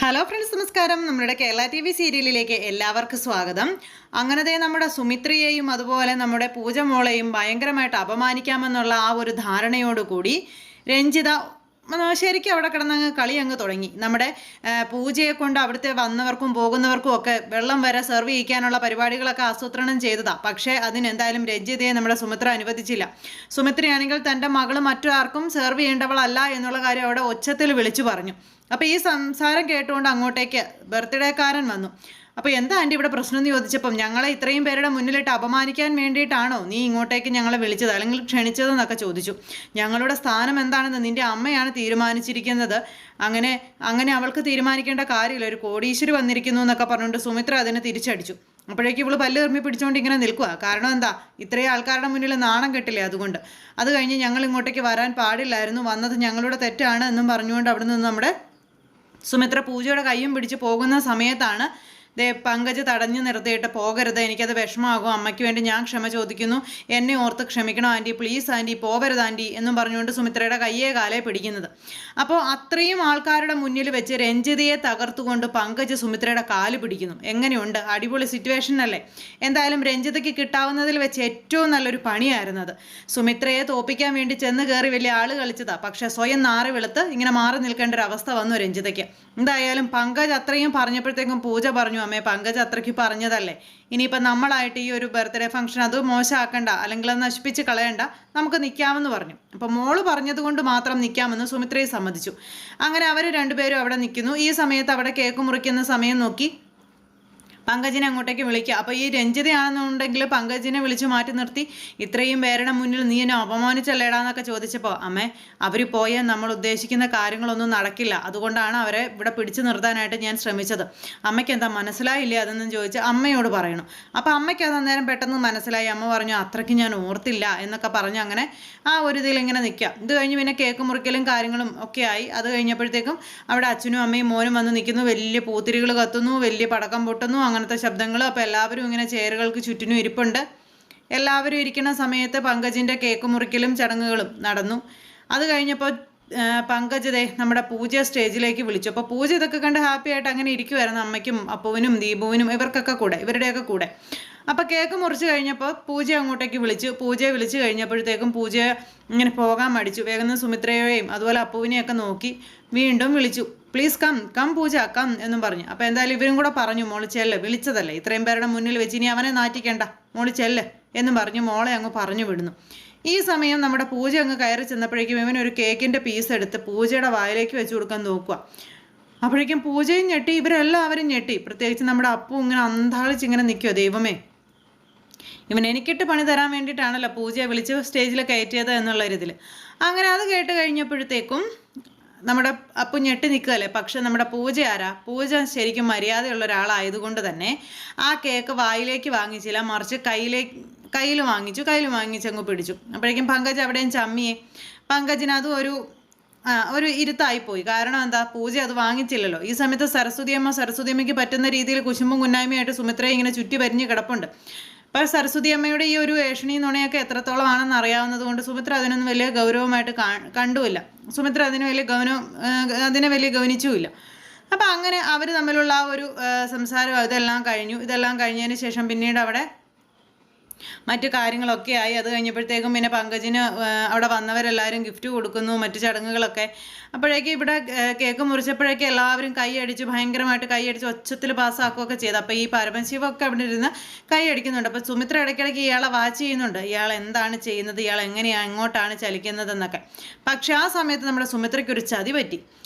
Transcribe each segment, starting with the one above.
Hello friends, നമസ്കാരം. നമ്മുടെ Kerala T V സീരിയലിലേക്ക് എല്ലാവർക്കും സ്വാഗതം. അങ്ങനത്തെ നമ്മുടെ സുമിത്രയെയും അതുപോലെ നമ്മുടെ പൂജ മോളെയും ഭയങ്കരമായിട്ട് അപമാനിക്കാമെന്നുള്ള ആ ഒരു ധാരണയോടുകൂടി രഞ്ജിത ശരിക്കും അവിടെ കിടന്നങ്ങ് കളി അങ്ങ് തുടങ്ങി. നമ്മുടെ പൂജയെ കൊണ്ട് അവിടുത്തെ വന്നവർക്കും പോകുന്നവർക്കും ഒക്കെ വെള്ളം വരെ സെർവ് ചെയ്യിക്കാനുള്ള പരിപാടികളൊക്കെ ആസൂത്രണം ചെയ്തതാണ്. പക്ഷേ അതിനെന്തായാലും രഞ്ജിതയെ നമ്മുടെ സുമിത്ര അനുവദിച്ചില്ല. സുമിത്രയാണെങ്കിൽ തൻ്റെ മകൾ മറ്റാർക്കും സെർവ് ചെയ്യേണ്ടവളല്ല എന്നുള്ള കാര്യം അവിടെ ഒച്ചത്തിൽ വിളിച്ചു പറഞ്ഞു. അപ്പോൾ ഈ സംസാരം കേട്ടുകൊണ്ട് അങ്ങോട്ടേക്ക് ബർത്ത്ഡേക്കാരൻ വന്നു. അപ്പോൾ എന്താ ആൻറ്റി ഇവിടെ പ്രശ്നം എന്ന് ചോദിച്ചപ്പം, ഞങ്ങളെ ഇത്രയും പേരുടെ മുന്നിലിട്ട് അപമാനിക്കാൻ വേണ്ടിയിട്ടാണോ നീ ഇങ്ങോട്ടേക്ക് ഞങ്ങളെ വിളിച്ചത് അല്ലെങ്കിൽ ക്ഷണിച്ചതെന്നൊക്കെ ചോദിച്ചു. ഞങ്ങളുടെ സ്ഥാനം എന്താണെന്ന് നിൻ്റെ അമ്മയാണ് തീരുമാനിച്ചിരിക്കുന്നത്. അങ്ങനെ അവൾക്ക് തീരുമാനിക്കേണ്ട കാര്യമില്ല. ഒരു കോടീശ്വരി വന്നിരിക്കുന്നു എന്നൊക്കെ പറഞ്ഞുകൊണ്ട് സുമിത്ര അതിനെ തിരിച്ചടിച്ചു. അപ്പോഴേക്കും ഇവള് പല്ല് എറിഞ്ഞ് പിടിച്ചുകൊണ്ട് ഇങ്ങനെ നിൽക്കുക. കാരണം എന്താ, ഇത്രയും ആൾക്കാരുടെ മുന്നിൽ നാണം കെട്ടില്ലേ, അതുകൊണ്ട്. അത് കഴിഞ്ഞ് ഞങ്ങൾ ഇങ്ങോട്ടേക്ക് വരാൻ പാടില്ലായിരുന്നു, വന്നത് ഞങ്ങളുടെ തെറ്റാണ് എന്നും പറഞ്ഞുകൊണ്ട് അവിടെ നിന്ന് നമ്മുടെ സുമിത്ര പൂജയുടെ കൈയും പിടിച്ച് പോകുന്ന സമയത്താണ് പങ്കജ് തടഞ്ഞു നിർത്തിയിട്ട്, പോകരുത്, എനിക്കത് വിഷമമാകും, അമ്മയ്ക്ക് വേണ്ടി ഞാൻ ക്ഷമ ചോദിക്കുന്നു, എന്നെ ഓർത്ത് ക്ഷമിക്കണം ആൻറ്റി, പ്ലീസ് ആൻറ്റി, പോകരുത് ആൻറ്റി എന്നും പറഞ്ഞുകൊണ്ട് സുമിത്രയുടെ കയ്യേ കാലേ പിടിക്കുന്നത്. അപ്പോൾ അത്രയും ആൾക്കാരുടെ മുന്നിൽ വെച്ച് രഞ്ജിതയെ തകർത്തുകൊണ്ട് പങ്കജ് സുമിത്രയുടെ കാല് പിടിക്കുന്നു. എങ്ങനെയുണ്ട്? അടിപൊളി സിറ്റുവേഷൻ അല്ലേ? എന്തായാലും രഞ്ജിതയ്ക്ക് കിട്ടാവുന്നതിൽ വെച്ച് ഏറ്റവും നല്ലൊരു പണിയായിരുന്നു അത്. സുമിത്രയെ തോപ്പിക്കാൻ വേണ്ടി ചെന്ന് കയറി വലിയ ആള് കളിച്ചതാ. പക്ഷെ സ്വയം നാറി വെളുത്ത് ഇങ്ങനെ മാറി നിൽക്കേണ്ട ഒരു അവസ്ഥ വന്നു രഞ്ജിതയ്ക്ക്. എന്തായാലും പങ്കജ് അത്രയും പറഞ്ഞപ്പോഴത്തേക്കും പൂജ പറഞ്ഞു, അമ്മേ പങ്കജ് അത്രയ്ക്ക് പറഞ്ഞതല്ലേ, ഇനിയിപ്പോൾ നമ്മളായിട്ട് ഈ ഒരു ബർത്ത്ഡേ ഫംഗ്ഷൻ അത് മോശമാക്കണ്ട, അല്ലെങ്കിൽ അത് നശിപ്പിച്ച് കളയണ്ട, നമുക്ക് നിൽക്കാമെന്ന് പറഞ്ഞു. അപ്പോൾ മോള് പറഞ്ഞത് കൊണ്ട് മാത്രം നിൽക്കാമെന്ന് സുമിത്രയെ സമ്മതിച്ചു. അങ്ങനെ അവർ രണ്ടുപേരും അവിടെ നിൽക്കുന്നു. ഈ സമയത്ത് അവിടെ കേക്ക് മുറിക്കുന്ന സമയം നോക്കി പങ്കജിനെ അങ്ങോട്ടേക്ക് വിളിക്കുക. അപ്പോൾ ഈ രഞ്ജിതയാണെന്നുണ്ടെങ്കിൽ പങ്കജിനെ വിളിച്ചു മാറ്റി നിർത്തി, ഇത്രയും പേരുടെ മുന്നിൽ നീ എന്നെ അപമാനിച്ചല്ലേടാന്നൊക്കെ ചോദിച്ചപ്പോൾ, അമ്മേ അവർ പോയാൽ നമ്മൾ ഉദ്ദേശിക്കുന്ന കാര്യങ്ങളൊന്നും നടക്കില്ല, അതുകൊണ്ടാണ് അവരെ ഇവിടെ പിടിച്ചു നിർത്താനായിട്ട് ഞാൻ ശ്രമിച്ചത്. അമ്മയ്ക്ക് എന്താ മനസ്സിലായില്ലേ അതെന്നും ചോദിച്ച് അമ്മയോട് പറയണം. അപ്പോൾ അമ്മയ്ക്ക് അത് അന്നേരം പെട്ടെന്ന് മനസ്സിലായി. അമ്മ പറഞ്ഞു, അത്രയ്ക്ക് ഞാൻ ഓർത്തില്ല എന്നൊക്കെ പറഞ്ഞ് അങ്ങനെ ആ ഒരു ഇതിൽ ഇങ്ങനെ നിൽക്കുക. ഇത് കഴിഞ്ഞ് പിന്നെ കേക്ക് മുറിക്കലും കാര്യങ്ങളും ഒക്കെ ആയി. അത് കഴിഞ്ഞപ്പോഴത്തേക്കും അവിടെ അച്ഛനും അമ്മയും മോനും വന്ന് നിൽക്കുന്നു. വലിയ പൂത്തിരികൾ കത്തുന്നു, വലിയ പടക്കം പൊട്ടുന്നു, അങ്ങനത്തെ ശബ്ദങ്ങൾ. അപ്പോൾ എല്ലാവരും ഇങ്ങനെ ചെയറുകൾക്ക് ചുറ്റിനും ഇരിപ്പുണ്ട്. എല്ലാവരും ഇരിക്കുന്ന സമയത്ത് പങ്കജിൻ്റെ കേക്ക് മുറിക്കലും ചടങ്ങുകളും നടന്നു. അത് കഴിഞ്ഞപ്പോൾ പങ്കജ് നമ്മുടെ പൂജ സ്റ്റേജിലേക്ക് വിളിച്ചു. അപ്പോൾ പൂജ ഇതൊക്കെ കണ്ട് ഹാപ്പി ആയിട്ട് അങ്ങനെ ഇരിക്കുമായിരുന്നു, അമ്മയ്ക്കും അപ്പുവിനും ദീപുവിനും ഇവർക്കൊക്കെ കൂടെ, ഇവരുടെയൊക്കെ കൂടെ. അപ്പോൾ കേക്ക് മുറിച്ച് കഴിഞ്ഞപ്പോൾ പൂജ അങ്ങോട്ടേക്ക് വിളിച്ചു. പൂജയെ വിളിച്ചു കഴിഞ്ഞപ്പോഴത്തേക്കും പൂജ ഇങ്ങനെ പോകാൻ മടിച്ചു. വേഗം സുമിത്രയെയും അതുപോലെ അപ്പുവിനെയൊക്കെ നോക്കി വീണ്ടും വിളിച്ചു. പ്ലീസ് കം പൂജ കം എന്നും പറഞ്ഞു. അപ്പോൾ എന്തായാലും ഇവരും കൂടെ പറഞ്ഞു, മോള് ചെല്ല്, വിളിച്ചതല്ലേ, ഇത്രയും പേരുടെ മുന്നിൽ വെച്ച് ഇനി അവനെ നാറ്റിക്കേണ്ട, മോള് ചെല്ല് എന്നും പറഞ്ഞു മോളെ അങ്ങ് പറഞ്ഞു വിടുന്നു. ഈ സമയം നമ്മുടെ പൂജ അങ്ങ് കയറി ചെന്നപ്പോഴേക്കും ഇവനൊരു കേക്കിൻ്റെ പീസ് എടുത്ത് പൂജയുടെ വായിലേക്ക് വെച്ച് കൊടുക്കാൻ നോക്കുക. അപ്പോഴേക്കും പൂജയും ഞെട്ടി, ഇവരെല്ലാവരും ഞെട്ടി. പ്രത്യേകിച്ച് നമ്മുടെ അപ്പു ഇങ്ങനെ അന്താളിച്ചിങ്ങനെ നിൽക്കുമോ, ദൈവമേ, ഇവൻ എനിക്കിട്ട് പണി തരാൻ വേണ്ടിയിട്ടാണല്ലോ പൂജയെ വിളിച്ച് സ്റ്റേജിൽ കയറ്റിയത് എന്നുള്ളൊരിതിൽ. അങ്ങനെ അത് കേട്ട് കഴിഞ്ഞപ്പോഴത്തേക്കും നമ്മുടെ അപ്പു ഞെട്ടി നിൽക്കുകയല്ലേ. പക്ഷെ നമ്മുടെ പൂജ ആരാ? പൂജ ശരിക്കും മര്യാദയുള്ള ഒരാളായതുകൊണ്ട് തന്നെ ആ കേക്ക് വായിലേക്ക് വാങ്ങിച്ചില്ല, മറിച്ച് കയ്യിൽ വാങ്ങിച്ചങ്ങ് പിടിച്ചു. അപ്പോഴേക്കും പങ്കജ് അവിടെയും ചമ്മിയെ. പങ്കജിന് അതും ഒരു ഇരുത്തായിപ്പോയി. കാരണം എന്താ, പൂജ അത് വാങ്ങിച്ചില്ലല്ലോ. ഈ സമയത്ത് സരസ്വതിയമ്മയ്ക്ക് പറ്റുന്ന രീതിയിൽ കുശുമ്പും കുന്നായ്മയായിട്ട് സുമിത്രയെ ഇങ്ങനെ ചുറ്റി വരിഞ്ഞ് കിടപ്പുണ്ട്. അപ്പോൾ സരസ്വതി അമ്മയുടെ ഈ ഒരു ഏഷണി നുണയൊക്കെ എത്രത്തോളം ആണെന്ന് അറിയാവുന്നത് കൊണ്ട് സുമിത്ര അതിനൊന്നും വലിയ ഗൗരവമായിട്ട് കണ്ടുമില്ല. സുമിത്ര അതിനെ വലിയ ഗൗനിച്ചുമില്ല. അപ്പം അങ്ങനെ അവർ തമ്മിലുള്ള ആ ഒരു സംസാരം ഇതെല്ലാം കഴിഞ്ഞതിന് ശേഷം പിന്നീട് അവിടെ മറ്റു കാര്യങ്ങളൊക്കെ ആയി. അത് കഴിഞ്ഞപ്പോഴത്തേക്കും പിന്നെ പങ്കജിന് അവിടെ വന്നവരെല്ലാവരും ഗിഫ്റ്റ് കൊടുക്കുന്നു, മറ്റു ചടങ്ങുകളൊക്കെ. അപ്പോഴേക്കും ഇവിടെ കേക്ക് മുറിച്ചപ്പോഴേക്കും എല്ലാവരും ഭയങ്കരമായിട്ട് കൈയടിച്ച് ഒച്ചത്തിൽ പാസ്സാക്കുകയൊക്കെ ചെയ്തു. അപ്പോൾ ഈ പരമശിവൊക്കെ അവിടെ ഇരുന്ന് കൈയടിക്കുന്നുണ്ട്. അപ്പോൾ സുമിത്ര ഇടയ്ക്കിടയ്ക്ക് ഇയാളെ വാച്ച് ചെയ്യുന്നുണ്ട്, ഇയാൾ എന്താണ് ചെയ്യുന്നത്, ഇയാൾ എങ്ങോട്ടാണ് ചലിക്കുന്നതെന്നൊക്കെ. പക്ഷെ ആ സമയത്ത് നമ്മുടെ സുമിത്രയ്ക്കൊരു ചതി പറ്റി.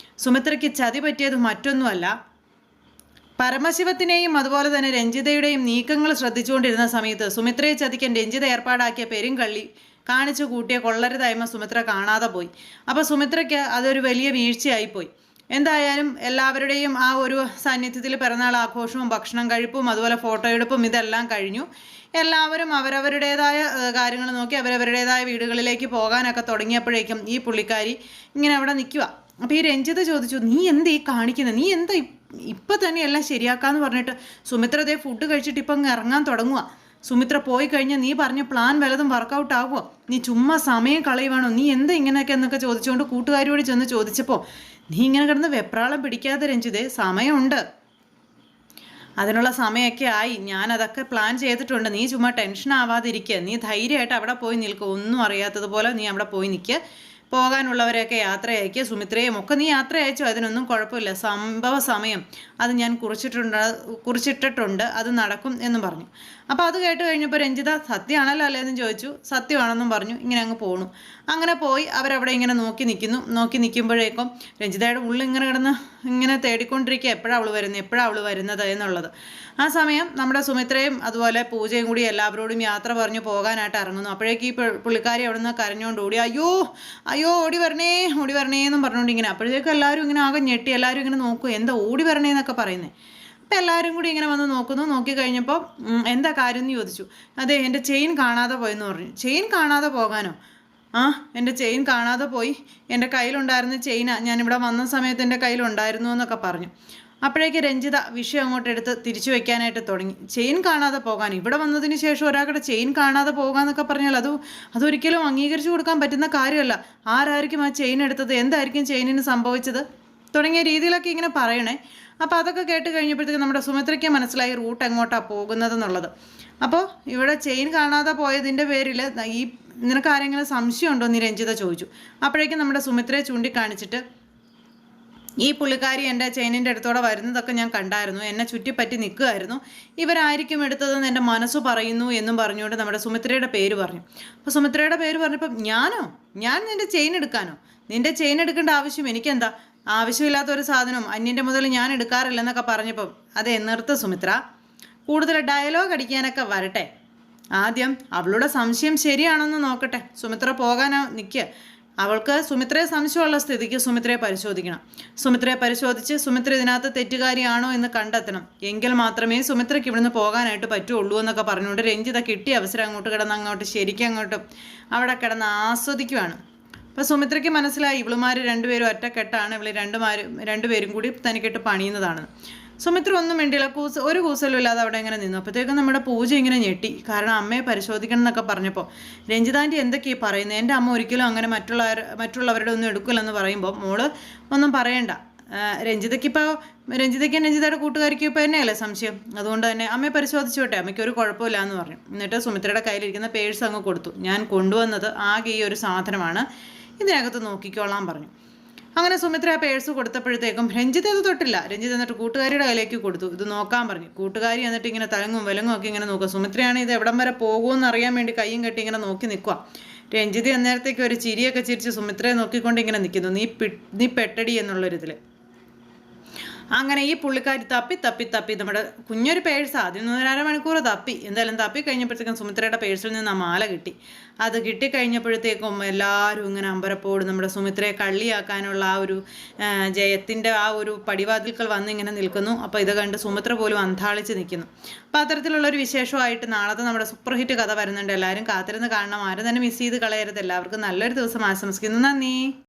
സുമിത്രയ്ക്ക് ചതി പറ്റിയത് മറ്റൊന്നുമല്ല, പരമശിവത്തിനെയും അതുപോലെ തന്നെ രഞ്ജിതയുടെയും നീക്കങ്ങൾ ശ്രദ്ധിച്ചുകൊണ്ടിരുന്ന സമയത്ത് സുമിത്രയെ ചതിക്കാൻ രഞ്ജിത ഏർപ്പാടാക്കിയ പെരുങ്കള്ളി കാണിച്ചു കൂട്ടിയ കൊള്ളരുതായ്മ സുമിത്ര കാണാതെ പോയി. അപ്പോൾ സുമിത്രയ്ക്ക് അതൊരു വലിയ വീഴ്ചയായിപ്പോയി. എന്തായാലും എല്ലാവരുടെയും ആ ഒരു സാന്നിധ്യത്തിൽ പിറന്നാൾ ആഘോഷവും ഭക്ഷണം കഴിപ്പും അതുപോലെ ഫോട്ടോ എടുപ്പും ഇതെല്ലാം കഴിഞ്ഞു. എല്ലാവരും അവരവരുടേതായ കാര്യങ്ങൾ നോക്കി അവരവരുടേതായ വീടുകളിലേക്ക് പോകാനൊക്കെ തുടങ്ങിയപ്പോഴേക്കും ഈ പുള്ളിക്കാരി ഇങ്ങനെ അവിടെ നിൽക്കുക. അപ്പോൾ ഈ രഞ്ജിത ചോദിച്ചു, നീ എന്താ ഈ കാണിക്കുന്നത്, നീ എന്താ ഇപ്പം തന്നെ എല്ലാം ശരിയാക്കാമെന്ന് പറഞ്ഞിട്ട് സുമിത്ര ഫുഡ് കഴിച്ചിട്ട് ഇപ്പം അങ്ങ് ഇറങ്ങാൻ തുടങ്ങുക. സുമിത്ര പോയി കഴിഞ്ഞാൽ നീ പറഞ്ഞ പ്ലാൻ വല്ലതും വർക്കൗട്ട് ആകുമോ? നീ ചുമ്മാ സമയം കളയുവാണോ? നീ എന്താ ഇങ്ങനെയൊക്കെ എന്നൊക്കെ ചോദിച്ചുകൊണ്ട് കൂട്ടുകാരിയോട് ചെന്ന് ചോദിച്ചപ്പോൾ, നീ ഇങ്ങനെ കിടന്ന് വെപ്രാളം പിടിക്കാതെ രഞ്ജിതേ, സമയമുണ്ട്, അതിനുള്ള സമയമൊക്കെ ആയി, ഞാൻ അതൊക്കെ പ്ലാൻ ചെയ്തിട്ടുണ്ട്, നീ ചുമ്മാ ടെൻഷൻ ആവാതിരിക്കുക, നീ ധൈര്യമായിട്ട് അവിടെ പോയി നിൽക്കുക, ഒന്നും അറിയാത്തതുപോലെ നീ അവിടെ പോയി നിൽക്കുക, പോകാനുള്ളവരെയൊക്കെ യാത്ര അയക്കുക, സുമിത്രയും ഒക്കെ നീ യാത്ര അയച്ചു, അതിനൊന്നും കുഴപ്പമില്ല, സംഭവ സമയം അത് ഞാൻ കുറിച്ചിട്ടിട്ടുണ്ട്, അത് നടക്കും എന്നും പറഞ്ഞു. അപ്പോൾ അത് കേട്ട് കഴിഞ്ഞപ്പോൾ രഞ്ജിത സത്യമാണല്ലോ അല്ലേന്നും ചോദിച്ചു. സത്യമാണെന്നും പറഞ്ഞു. ഇങ്ങനെ അങ്ങ് പോണു. അങ്ങനെ പോയി അവരവിടെ ഇങ്ങനെ നോക്കി നിൽക്കുമ്പോഴേക്കും രഞ്ജിതയുടെ ഉള്ളിൽ ഇങ്ങനെ കിടന്ന് ഇങ്ങനെ തേടിക്കൊണ്ടിരിക്കുക, എപ്പോഴാണ് അവൾ വരുന്നത് എന്നുള്ളത്. ആ സമയം നമ്മുടെ സുമിത്രയും അതുപോലെ പൂജയും കൂടി എല്ലാവരോടും യാത്ര പറഞ്ഞു പോകാനായിട്ട് ഇറങ്ങുന്നു. അപ്പോഴേക്ക് ഈ പുള്ളിക്കാരി അവിടെ നിന്ന് കരഞ്ഞുകൊണ്ട് ഓടി, അയ്യോ ഓടി വരണേ എന്നും പറഞ്ഞുകൊണ്ട് ഇങ്ങനെ. അപ്പോഴേക്കും എല്ലാവരും ഇങ്ങനെ ആകെ ഞെട്ടി, എല്ലാവരും ഇങ്ങനെ നോക്കും, എന്താ ഓടി വരണേ എന്നൊക്കെ പറയുന്നത്. അപ്പം എല്ലാവരും കൂടി ഇങ്ങനെ വന്ന് നോക്കി കഴിഞ്ഞപ്പോൾ എന്താ കാര്യം എന്ന് ചോദിച്ചു. അതെ, എൻ്റെ ചെയിൻ കാണാതെ പോയെന്ന് പറഞ്ഞു. ചെയിൻ കാണാതെ പോകാനോ? എൻ്റെ ചെയിൻ കാണാതെ പോയി, എൻ്റെ കയ്യിലുണ്ടായിരുന്ന ചെയിനാ, ഞാനിവിടെ വന്ന സമയത്ത് എൻ്റെ കയ്യിലുണ്ടായിരുന്നു എന്നൊക്കെ പറഞ്ഞു. അപ്പോഴേക്ക് രഞ്ജിത വിഷയം അങ്ങോട്ട് എടുത്ത് തിരിച്ചു വെക്കാനായിട്ട് തുടങ്ങി. ചെയിൻ കാണാതെ പോകാൻ, ഇവിടെ വന്നതിന് ശേഷം ഒരാളുടെ ചെയിൻ കാണാതെ പോകാമെന്നൊക്കെ പറഞ്ഞാൽ അതൊരിക്കലും അംഗീകരിച്ചു കൊടുക്കാൻ പറ്റുന്ന കാര്യമല്ല. ആരായിരിക്കും ആ ചെയിൻ എടുത്തത്, എന്തായിരിക്കും ചെയിനിന് സംഭവിച്ചത് തുടങ്ങിയ രീതിയിലൊക്കെ ഇങ്ങനെ പറയണേ. അപ്പോൾ അതൊക്കെ കേട്ട് കഴിഞ്ഞപ്പോഴത്തേക്ക് നമ്മുടെ സുമിത്രയ്ക്ക് മനസ്സിലായി റൂട്ട് എങ്ങോട്ടാണ് പോകുന്നതെന്നുള്ളത്. അപ്പോൾ ഇവിടെ ചെയിൻ കാണാതെ പോയതിൻ്റെ പേരിൽ നിനക്ക് ആരെങ്കിലും സംശയമുണ്ടോ എന്ന് രഞ്ജിത ചോദിച്ചു. അപ്പോഴേക്കും നമ്മുടെ സുമിത്രയെ ചൂണ്ടിക്കാണിച്ചിട്ട്, ഈ പുള്ളിക്കാരി എൻ്റെ ചെയിനിൻ്റെ അടുത്തോടെ വരുന്നതൊക്കെ ഞാൻ കണ്ടായിരുന്നു, എന്നെ ചുറ്റിപ്പറ്റി നിൽക്കുമായിരുന്നു, ഇവരായിരിക്കും എടുത്തതെന്ന് എൻ്റെ മനസ്സ് പറയുന്നു എന്നും പറഞ്ഞുകൊണ്ട് നമ്മുടെ സുമിത്രയുടെ പേര് പറഞ്ഞു. അപ്പോൾ സുമിത്രയുടെ പേര് പറഞ്ഞപ്പം, ഞാൻ നിൻ്റെ ചെയിൻ എടുക്കാനോ? നിൻ്റെ ചെയിൻ എടുക്കേണ്ട ആവശ്യം എനിക്കെന്താ? ആവശ്യമില്ലാത്തൊരു സാധനം അന്യൻ്റെ മുതൽ ഞാൻ എടുക്കാറില്ലെന്നൊക്കെ പറഞ്ഞപ്പം, അതെ നിർത്ത് സുമിത്ര, കൂടുതൽ ഡയലോഗ് അടിക്കാനൊക്കെ വരട്ടെ, ആദ്യം അവളുടെ സംശയം ശരിയാണെന്ന് നോക്കട്ടെ. സുമിത്ര പോകാനോ നിൽക്കുക, അവൾക്ക് സുമിത്രയെ സംശയമുള്ള സ്ഥിതിക്ക് സുമിത്രയെ പരിശോധിക്കണം. സുമിത്രയെ പരിശോധിച്ച് സുമിത്ര ഇതിനകത്ത് തെറ്റുകാരിയാണോ എന്ന് കണ്ടെത്തണം. എങ്കിൽ മാത്രമേ സുമിത്രയ്ക്ക് ഇവിടുന്ന് പോകാനായിട്ട് പറ്റുള്ളൂ എന്നൊക്കെ പറഞ്ഞുകൊണ്ട് രഞ്ജിത കിട്ടിയ അവസരം അങ്ങോട്ട് ശരിക്കും അവിടെ കിടന്ന് ആസ്വദിക്കുവാണ്. അപ്പോൾ സുമിത്രയ്ക്ക് മനസ്സിലായി ഇവളുമാർ രണ്ടുപേരും ഒറ്റക്കെട്ടാണ്, ഇവൾ രണ്ടുപേരും കൂടി തനിക്കിട്ട് പണിയുന്നതാണ്. സുമിത്ര ഒന്നും വേണ്ടിയില്ല, ഒരു കൂസലും ഇല്ലാതെ അവിടെ ഇങ്ങനെ നിന്നു. അപ്പോഴത്തേക്കും നമ്മുടെ പൂജ ഇങ്ങനെ ഞെട്ടി. കാരണം അമ്മയെ പരിശോധിക്കണം എന്നൊക്കെ പറഞ്ഞപ്പോൾ രഞ്ജിതാൻ്റെ എന്തൊക്കെയാണ് പറയുന്നത്, എൻ്റെ അമ്മ ഒരിക്കലും അങ്ങനെ മറ്റുള്ളവരുടെ ഒന്നും എടുക്കില്ലെന്ന് പറയുമ്പോൾ മോള് ഒന്നും പറയണ്ട. രഞ്ജിതയുടെ കൂട്ടുകാരിക്കും ഇപ്പോൾ എന്നെയല്ലേ സംശയം, അതുകൊണ്ട് തന്നെ അമ്മയെ പരിശോധിച്ചോട്ടെ, അമ്മയ്ക്ക് ഒരു കുഴപ്പമില്ല എന്ന് പറഞ്ഞു. എന്നിട്ട് സുമിത്രയുടെ കയ്യിലിരിക്കുന്ന പേഴ്സ് അങ്ങ് കൊടുത്തു. ഞാൻ കൊണ്ടുവന്നത് ആകെ ഈ ഒരു സാധനമാണ്, ഇതിനകത്ത് നോക്കിക്കോളാൻ പറഞ്ഞു. അങ്ങനെ സുമിത്ര ആ പേഴ്സ് കൊടുത്തപ്പോഴത്തേക്കും രഞ്ജിത്ത് അത് തൊട്ടില്ല. രഞ്ജിത്ത് എന്നിട്ട് കൂട്ടുകാരിയുടെ കയ്യിലേക്ക് കൊടുത്തു, ഇത് നോക്കാൻ പറഞ്ഞു. കൂട്ടുകാരി എന്നിട്ട് ഇങ്ങനെ തലങ്ങും വിലങ്ങും ഒക്കെ ഇങ്ങനെ നോക്കുക. സുമിത്രയാണ് ഇത് എവിടം വരെ പോകുമെന്ന് അറിയാൻ വേണ്ടി കയ്യും കെട്ടി ഇങ്ങനെ നോക്കി നിൽക്കുക. രഞ്ജിത്ത് അന്നേരത്തേക്ക് ഒരു ചിരിയൊക്കെ ചിരിച്ച് സുമിത്രയെ നോക്കിക്കൊണ്ട് ഇങ്ങനെ നിൽക്കുന്നു, നീ പെട്ടടി എന്നുള്ളൊരിതിൽ. അങ്ങനെ ഈ പുള്ളിക്കാരി തപ്പി നമ്മുടെ കുഞ്ഞൊരു പേഴ്സ് ആദ്യം 1.5 മണിക്കൂർ എന്തായാലും തപ്പി കഴിഞ്ഞപ്പോഴത്തേക്കും സുമിത്രയുടെ പേഴ്സിൽ നിന്ന് ആ മാല കിട്ടി. അത് കിട്ടിക്കഴിഞ്ഞപ്പോഴത്തേക്കും എല്ലാവരും ഇങ്ങനെ അമ്പരപ്പോട് നമ്മുടെ സുമിത്രയെ കള്ളിയാക്കാനുള്ള ആ ഒരു ജയത്തിൻ്റെ ആ ഒരു പടിവാതിൽക്കൽ വന്നിങ്ങനെ നിൽക്കുന്നു. അപ്പോൾ ഇത് കണ്ട് സുമിത്ര പോലും അന്താളിച്ച് നിൽക്കുന്നു. അപ്പോൾ അത്തരത്തിലുള്ളൊരു വിശേഷമായിട്ട് നാളത്തെ നമ്മുടെ സൂപ്പർ ഹിറ്റ് കഥ വരുന്നുണ്ട്. എല്ലാവരും കാത്തിരുന്ന് കാണണം, ആരും തന്നെ മിസ് ചെയ്ത് കളയരുത്. എല്ലാവർക്കും നല്ലൊരു ദിവസം ആശംസിക്കുന്നു. നന്ദി.